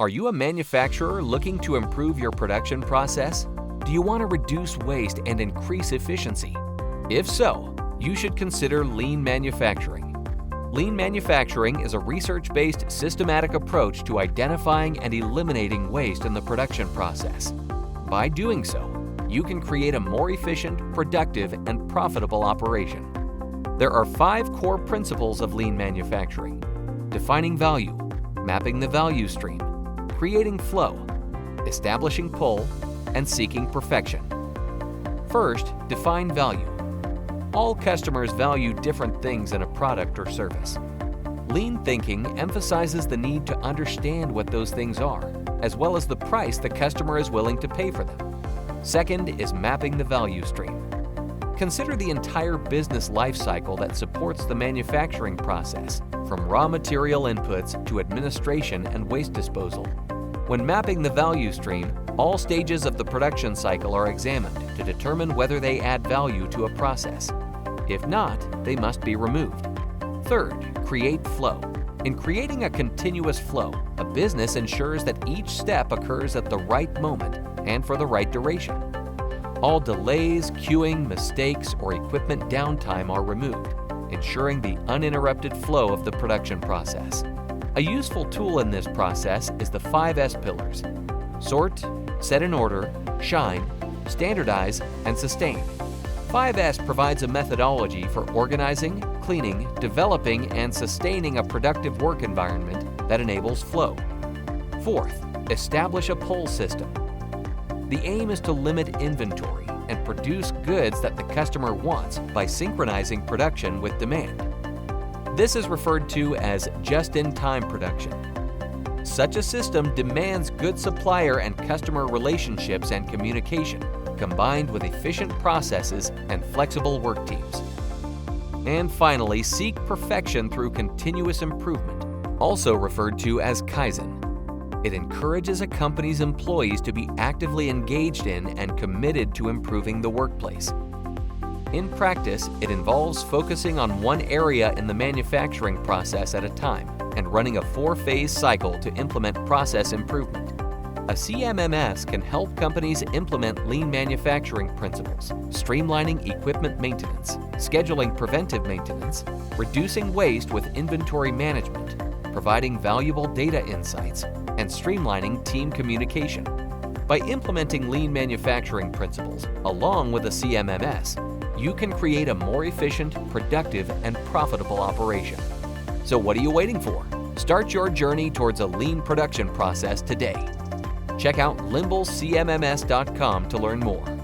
Are you a manufacturer looking to improve your production process? Do you want to reduce waste and increase efficiency? If so, you should consider lean manufacturing. Lean manufacturing is a research-based, systematic approach to identifying and eliminating waste in the production process. By doing so, you can create a more efficient, productive, and profitable operation. There are 5 core principles of lean manufacturing: defining value, mapping the value stream, creating flow, establishing pull, and seeking perfection. First, define value. All customers value different things in a product or service. Lean thinking emphasizes the need to understand what those things are, as well as the price the customer is willing to pay for them. Second is mapping the value stream. Consider the entire business life cycle that supports the manufacturing process, from raw material inputs to administration and waste disposal. When mapping the value stream, all stages of the production cycle are examined to determine whether they add value to a process. If not, they must be removed. Third, create flow. In creating a continuous flow, a business ensures that each step occurs at the right moment and for the right duration. All delays, queuing, mistakes, or equipment downtime are removed, ensuring the uninterrupted flow of the production process. A useful tool in this process is the 5S pillars: sort, set in order, shine, standardize, and sustain. 5S provides a methodology for organizing, cleaning, developing, and sustaining a productive work environment that enables flow. Fourth, establish a pull system. The aim is to limit inventory and produce goods that the customer wants by synchronizing production with demand. This is referred to as just-in-time production. Such a system demands good supplier and customer relationships and communication, combined with efficient processes and flexible work teams. And finally, seek perfection through continuous improvement, also referred to as Kaizen. It encourages a company's employees to be actively engaged in and committed to improving the workplace. In practice, it involves focusing on one area in the manufacturing process at a time and running a 4-phase cycle to implement process improvement. A CMMS can help companies implement lean manufacturing principles, streamlining equipment maintenance, scheduling preventive maintenance, reducing waste with inventory management, providing valuable data insights, and streamlining team communication. By implementing lean manufacturing principles along with a CMMS, you can create a more efficient, productive, and profitable operation. So what are you waiting for? Start your journey towards a lean production process today. Check out limblcmms.com to learn more.